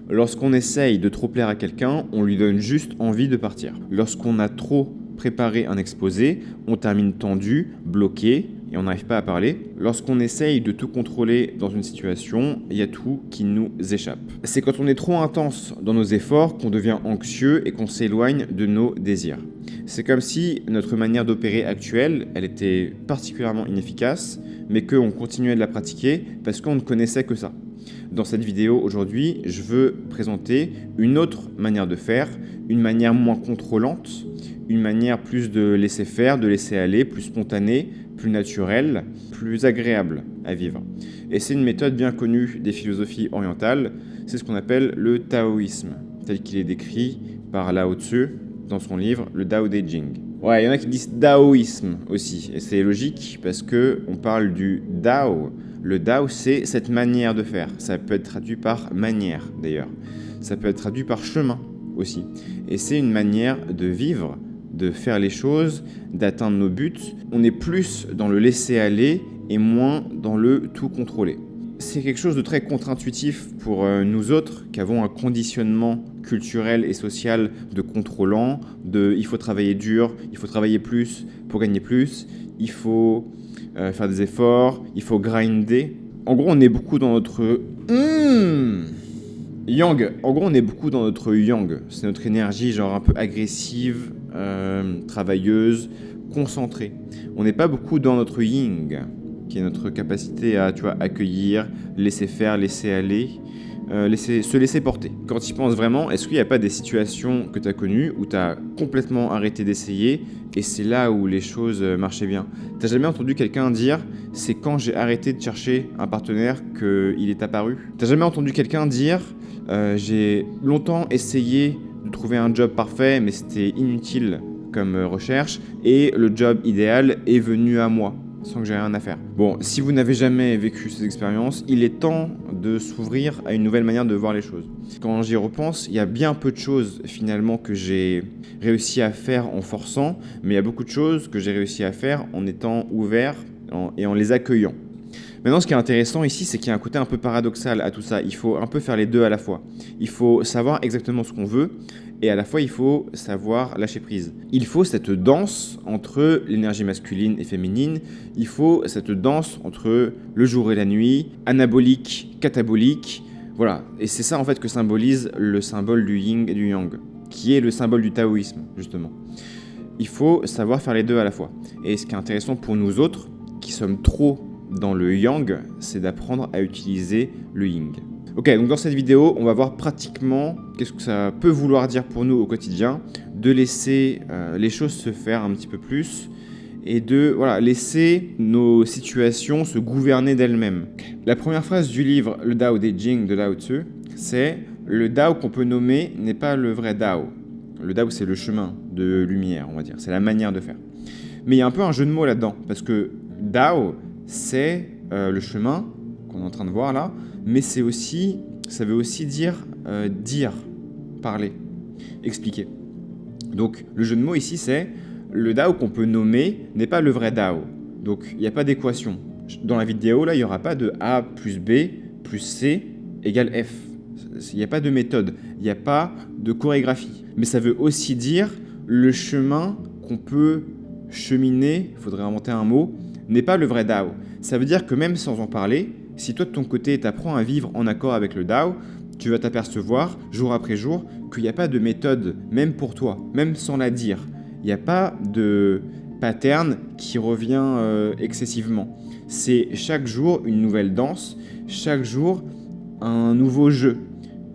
Lorsqu'on essaye de trop plaire à quelqu'un, on lui donne juste envie de partir. Lorsqu'on a trop préparé un exposé, on termine tendu, bloqué, et on n'arrive pas à parler. Lorsqu'on essaye de tout contrôler dans une situation, il y a tout qui nous échappe. C'est quand on est trop intense dans nos efforts qu'on devient anxieux et qu'on s'éloigne de nos désirs. C'est comme si notre manière d'opérer actuelle, elle était particulièrement inefficace, mais qu'on continuait de la pratiquer parce qu'on ne connaissait que ça. Dans cette vidéo aujourd'hui, je veux présenter une autre manière de faire, une manière moins contrôlante, une manière plus de laisser faire, de laisser aller, plus spontanée, plus naturelle, plus agréable à vivre. Et c'est une méthode bien connue des philosophies orientales, c'est ce qu'on appelle le taoïsme, tel qu'il est décrit par Lao Tzu dans son livre Le Tao Te Ching. Ouais, il y en a qui disent daoïsme aussi, et c'est logique parce qu'on parle du Dao. Le Dao, c'est cette manière de faire. Ça peut être traduit par manière, d'ailleurs. Ça peut être traduit par chemin aussi. Et c'est une manière de vivre, de faire les choses, d'atteindre nos buts. On est plus dans le laisser-aller et moins dans le tout contrôler. C'est quelque chose de très contre-intuitif pour nous autres qui avons un conditionnement culturel et social de contrôlant, de il faut travailler dur, il faut travailler plus pour gagner plus, il faut faire des efforts, il faut grinder. En gros, on est beaucoup dans notre yang. En gros, on est beaucoup dans notre yang. C'est notre énergie genre un peu agressive, travailleuse, concentrée. On n'est pas beaucoup dans notre yin, qui est notre capacité à, accueillir, laisser faire, laisser aller, se laisser porter. Quand tu y penses vraiment, est-ce qu'il n'y a pas des situations que tu as connues où tu as complètement arrêté d'essayer et c'est là où les choses marchaient bien? T'as jamais entendu quelqu'un dire « c'est quand j'ai arrêté de chercher un partenaire qu'il est apparu » T'as jamais entendu quelqu'un dire « j'ai longtemps essayé de trouver un job parfait mais c'était inutile comme recherche et le job idéal est venu à moi » sans que j'ai rien à faire. Bon, si vous n'avez jamais vécu ces expériences, il est temps de s'ouvrir à une nouvelle manière de voir les choses. Quand j'y repense, il y a bien peu de choses finalement que j'ai réussi à faire en forçant, mais il y a beaucoup de choses que j'ai réussi à faire en étant ouvert et en les accueillant. Maintenant, ce qui est intéressant ici, c'est qu'il y a un côté un peu paradoxal à tout ça. Il faut un peu faire les deux à la fois. Il faut savoir exactement ce qu'on veut et à la fois, il faut savoir lâcher prise. Il faut cette danse entre l'énergie masculine et féminine. Il faut cette danse entre le jour et la nuit, anabolique, catabolique. Voilà. Et c'est ça, en fait, que symbolise le symbole du yin et du yang, qui est le symbole du taoïsme, justement. Il faut savoir faire les deux à la fois. Et ce qui est intéressant pour nous autres, qui sommes trop dans le yang, c'est d'apprendre à utiliser le yin. Ok, donc dans cette vidéo, on va voir pratiquement qu'est-ce que ça peut vouloir dire pour nous au quotidien, de laisser les choses se faire un petit peu plus et de laisser nos situations se gouverner d'elles-mêmes. La première phrase du livre Le Tao Te Ching de Lao Tzu, c'est « Le Dao qu'on peut nommer n'est pas le vrai Dao ». Le Dao, c'est le chemin de lumière, on va dire, c'est la manière de faire. Mais il y a un peu un jeu de mots là-dedans, parce que Dao, c'est le chemin qu'on est en train de voir là, mais ça veut aussi dire dire, parler, expliquer. Donc le jeu de mots ici, c'est le Dao qu'on peut nommer n'est pas le vrai Dao. Donc il n'y a pas d'équation. Dans la vidéo, là, il n'y aura pas de A plus B plus C égale F. Il n'y a pas de méthode, il n'y a pas de chorégraphie. Mais ça veut aussi dire le chemin qu'on peut cheminer, il faudrait inventer un mot, n'est pas le vrai Dao. Ça veut dire que même sans en parler, si toi de ton côté t'apprends à vivre en accord avec le Dao, tu vas t'apercevoir jour après jour qu'il n'y a pas de méthode, même pour toi, même sans la dire. Il n'y a pas de pattern qui revient excessivement. C'est chaque jour une nouvelle danse, chaque jour un nouveau jeu,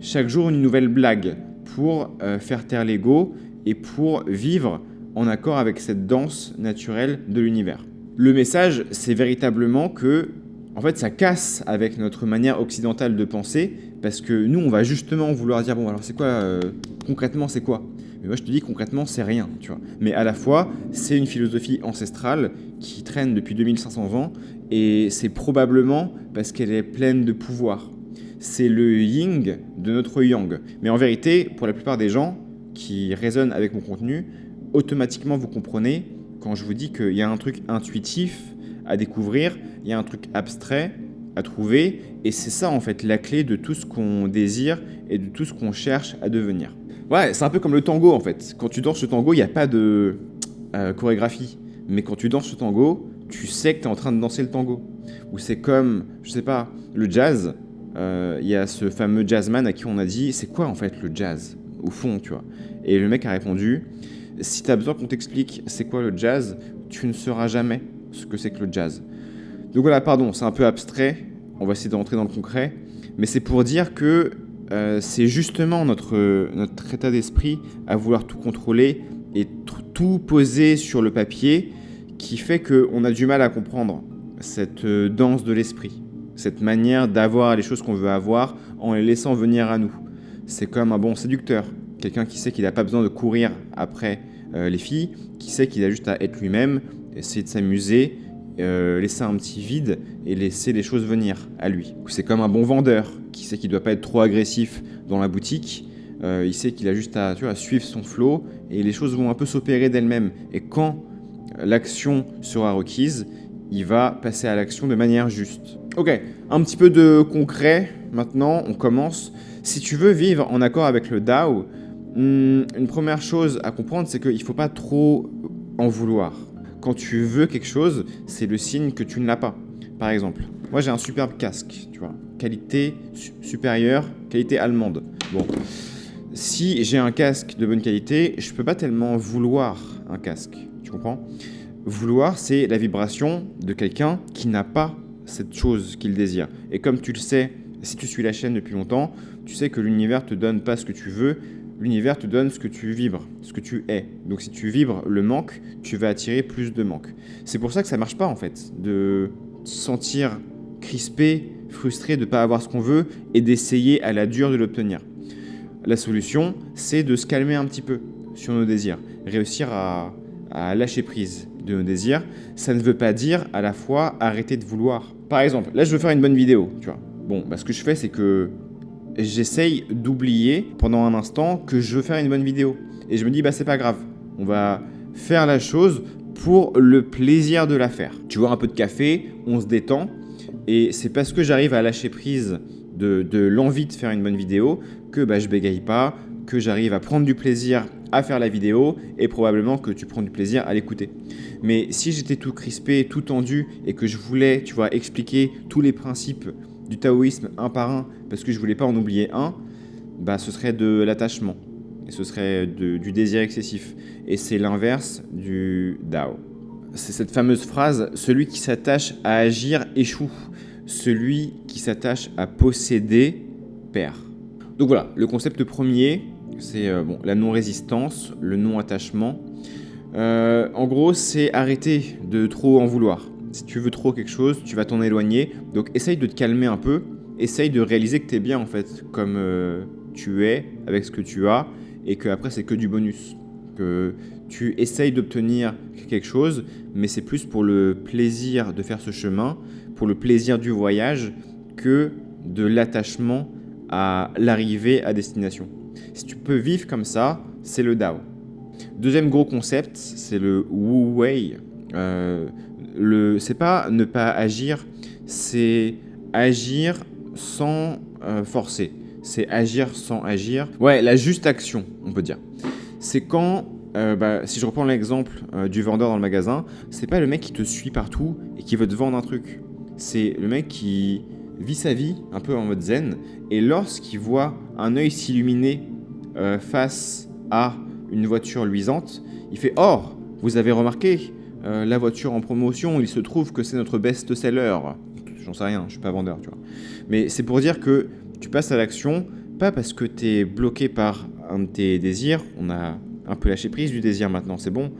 chaque jour une nouvelle blague pour faire taire l'ego et pour vivre en accord avec cette danse naturelle de l'univers. Le message, c'est véritablement que en fait, ça casse avec notre manière occidentale de penser parce que nous, on va justement vouloir dire, bon, alors c'est quoi, concrètement, c'est quoi? Mais moi, je te dis, concrètement, c'est rien, tu vois. Mais à la fois, c'est une philosophie ancestrale qui traîne depuis 2500 ans et c'est probablement parce qu'elle est pleine de pouvoir. C'est le yin de notre yang. Mais en vérité, pour la plupart des gens qui résonnent avec mon contenu, automatiquement, vous comprenez quand je vous dis qu'il y a un truc intuitif à découvrir, il y a un truc abstrait à trouver. Et c'est ça, en fait, la clé de tout ce qu'on désire et de tout ce qu'on cherche à devenir. Ouais, c'est un peu comme le tango, en fait. Quand tu danses le tango, il n'y a pas de chorégraphie. Mais quand tu danses le tango, tu sais que tu es en train de danser le tango. Ou c'est comme, je sais pas, le jazz. Il y a ce fameux jazzman à qui on a dit, c'est quoi en fait le jazz au fond, tu vois. Et le mec a répondu, si tu as besoin qu'on t'explique c'est quoi le jazz, tu ne sauras jamais ce que c'est que le jazz. Donc voilà, pardon, c'est un peu abstrait, on va essayer de rentrer dans le concret, mais c'est pour dire que c'est justement notre état d'esprit à vouloir tout contrôler et tout poser sur le papier qui fait qu'on a du mal à comprendre cette danse de l'esprit, cette manière d'avoir les choses qu'on veut avoir en les laissant venir à nous. C'est comme un bon séducteur, quelqu'un qui sait qu'il n'a pas besoin de courir après les filles, qui sait qu'il a juste à être lui-même, essayer de s'amuser, laisser un petit vide et laisser les choses venir à lui. C'est comme un bon vendeur qui sait qu'il ne doit pas être trop agressif dans la boutique, il sait qu'il a juste à suivre son flow et les choses vont un peu s'opérer d'elles-mêmes. Et quand l'action sera requise, il va passer à l'action de manière juste. Ok, un petit peu de concret. Maintenant, on commence. Si tu veux vivre en accord avec le Dao, une première chose à comprendre, c'est qu'il ne faut pas trop en vouloir. Quand tu veux quelque chose, c'est le signe que tu ne l'as pas. Par exemple, moi j'ai un superbe casque, tu vois, qualité supérieure, qualité allemande. Bon, si j'ai un casque de bonne qualité, je ne peux pas tellement vouloir un casque, tu comprends ? Vouloir, c'est la vibration de quelqu'un qui n'a pas cette chose qu'il désire. Et comme tu le sais, si tu suis la chaîne depuis longtemps, tu sais que l'univers te donne pas ce que tu veux, l'univers te donne ce que tu vibres, ce que tu es. Donc si tu vibres le manque, tu vas attirer plus de manque. C'est pour ça que ça marche pas en fait, de se sentir crispé, frustré de ne pas avoir ce qu'on veut et d'essayer à la dure de l'obtenir. La solution, c'est de se calmer un petit peu sur nos désirs, réussir à lâcher prise de nos désirs. Ça ne veut pas dire à la fois arrêter de vouloir. Par exemple, là je veux faire une bonne vidéo, tu vois. Bon, ce que je fais, c'est que j'essaye d'oublier pendant un instant que je veux faire une bonne vidéo. Et je me dis, c'est pas grave, on va faire la chose pour le plaisir de la faire. Tu vois, un peu de café, on se détend. Et c'est parce que j'arrive à lâcher prise de l'envie de faire une bonne vidéo que je bégaye pas, que j'arrive à prendre du plaisir à faire la vidéo et probablement que tu prends du plaisir à l'écouter. Mais si j'étais tout crispé, tout tendu et que je voulais, tu vois, expliquer tous les principes du taoïsme un par un parce que je voulais pas en oublier un, ce serait de l'attachement et ce serait du désir excessif. Et c'est l'inverse du Dao. C'est cette fameuse phrase, celui qui s'attache à agir échoue, celui qui s'attache à posséder perd. Donc voilà, le concept premier, c'est la non-résistance, le non-attachement. En gros, c'est arrêter de trop en vouloir. Si tu veux trop quelque chose, tu vas t'en éloigner. Donc essaye de te calmer un peu, essaye de réaliser que tu es bien en fait, comme tu es, avec ce que tu as, et qu'après c'est que du bonus. Que tu essayes d'obtenir quelque chose, mais c'est plus pour le plaisir de faire ce chemin, pour le plaisir du voyage, que de l'attachement à l'arrivée à destination. Si tu peux vivre comme ça, c'est le Dao. Deuxième gros concept, c'est le Wu Wei. C'est pas ne pas agir, c'est agir sans forcer. C'est agir sans agir. Ouais, la juste action, on peut dire. C'est quand, si je reprends l'exemple du vendeur dans le magasin, c'est pas le mec qui te suit partout et qui veut te vendre un truc. C'est le mec qui vit sa vie un peu en mode zen et lorsqu'il voit un œil s'illuminer face à une voiture luisante, il fait « Oh, vous avez remarqué, la voiture en promotion, il se trouve que c'est notre best-seller. » J'en sais rien, je suis pas vendeur, tu vois. Mais c'est pour dire que tu passes à l'action, pas parce que tu es bloqué par un de tes désirs, on a un peu lâché prise du désir maintenant, c'est bon.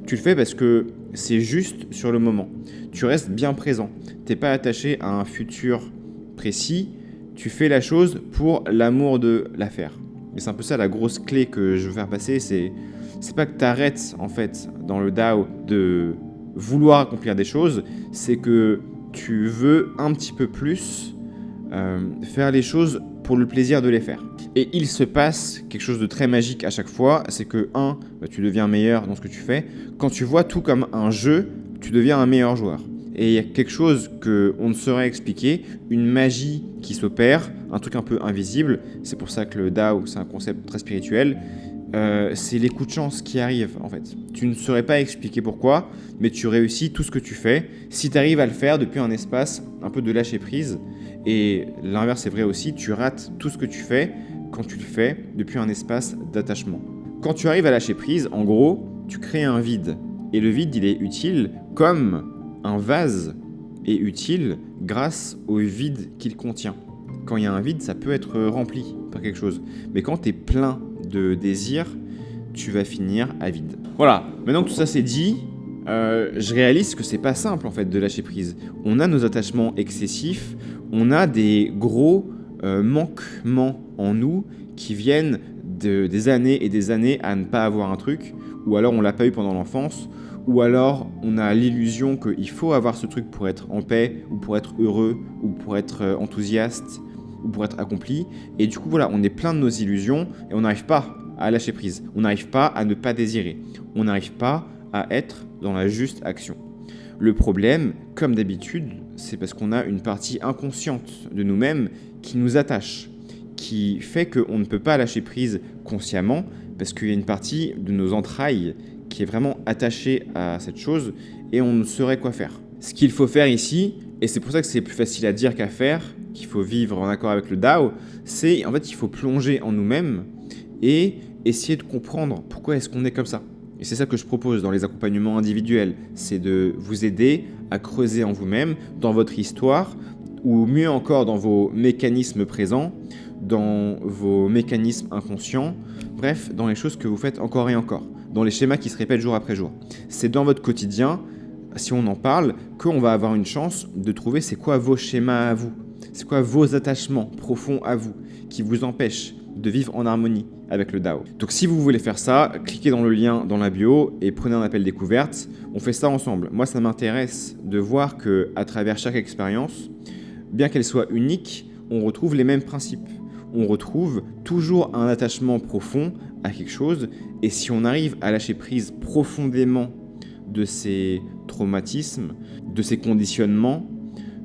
Tu le fais parce que c'est juste sur le moment. Tu restes bien présent. Tu n'es pas attaché à un futur précis, tu fais la chose pour l'amour de la faire. Et c'est un peu ça la grosse clé que je veux faire passer, c'est pas que tu arrêtes en fait dans le Dao de vouloir accomplir des choses, c'est que tu veux un petit peu plus faire les choses pour le plaisir de les faire. Et il se passe quelque chose de très magique à chaque fois, c'est que tu deviens meilleur dans ce que tu fais. Quand tu vois tout comme un jeu, tu deviens un meilleur joueur. et il y a quelque chose qu'on ne saurait expliquer, une magie qui s'opère, un truc un peu invisible. C'est pour ça que le Dao, c'est un concept très spirituel. C'est les coups de chance qui arrivent, en fait. Tu ne saurais pas expliquer pourquoi, mais tu réussis tout ce que tu fais si tu arrives à le faire depuis un espace un peu de lâcher prise. Et l'inverse est vrai aussi, tu rates tout ce que tu fais quand tu le fais depuis un espace d'attachement. Quand tu arrives à lâcher prise, en gros, tu crées un vide. Et le vide, il est utile comme un vase est utile grâce au vide qu'il contient. Quand il y a un vide, ça peut être rempli par quelque chose. Mais quand tu es plein de désir, tu vas finir à vide. Voilà, maintenant que tout ça c'est dit, je réalise que c'est pas simple en fait de lâcher prise. On a nos attachements excessifs, on a des gros manquements en nous qui viennent des années et des années à ne pas avoir un truc, ou alors on l'a pas eu pendant l'enfance, ou alors on a l'illusion qu'il faut avoir ce truc pour être en paix, ou pour être heureux, ou pour être enthousiaste, ou pour être accompli. Et du coup, voilà, on est plein de nos illusions et on n'arrive pas à lâcher prise. On n'arrive pas à ne pas désirer. On n'arrive pas à être dans la juste action. Le problème, comme d'habitude, c'est parce qu'on a une partie inconsciente de nous-mêmes qui nous attache, qui fait qu'on ne peut pas lâcher prise consciemment, parce qu'il y a une partie de nos entrailles qui est vraiment attachée à cette chose et on ne saurait quoi faire. Ce qu'il faut faire ici, et c'est pour ça que c'est plus facile à dire qu'à faire, qu'il faut vivre en accord avec le Dao, c'est en fait il faut plonger en nous-mêmes et essayer de comprendre pourquoi est-ce qu'on est comme ça. Et c'est ça que je propose dans les accompagnements individuels, c'est de vous aider à creuser en vous-même, dans votre histoire, ou mieux encore dans vos mécanismes présents, dans vos mécanismes inconscients, bref, dans les choses que vous faites encore et encore, dans les schémas qui se répètent jour après jour. C'est dans votre quotidien, si on en parle, qu'on va avoir une chance de trouver c'est quoi vos schémas à vous, c'est quoi vos attachements profonds à vous, qui vous empêchent de vivre en harmonie avec le Dao. Donc si vous voulez faire ça, cliquez dans le lien dans la bio et prenez un appel découverte. On fait ça ensemble. Moi, ça m'intéresse de voir qu'à travers chaque expérience, bien qu'elle soit unique, on retrouve les mêmes principes. On retrouve toujours un attachement profond à quelque chose. Et si on arrive à lâcher prise profondément de ces traumatismes, de ces conditionnements,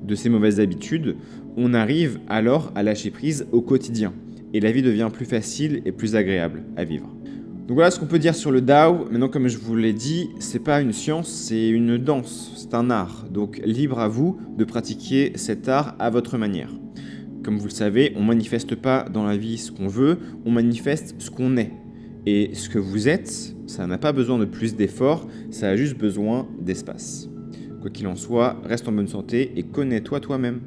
de ces mauvaises habitudes, on arrive alors à lâcher prise au quotidien. Et la vie devient plus facile et plus agréable à vivre. Donc voilà ce qu'on peut dire sur le Dao. Maintenant, comme je vous l'ai dit, c'est pas une science, c'est une danse, c'est un art. Donc libre à vous de pratiquer cet art à votre manière. Comme vous le savez, on manifeste pas dans la vie ce qu'on veut, on manifeste ce qu'on est. Et ce que vous êtes, ça n'a pas besoin de plus d'efforts, ça a juste besoin d'espace. Quoi qu'il en soit, reste en bonne santé et connais-toi toi-même.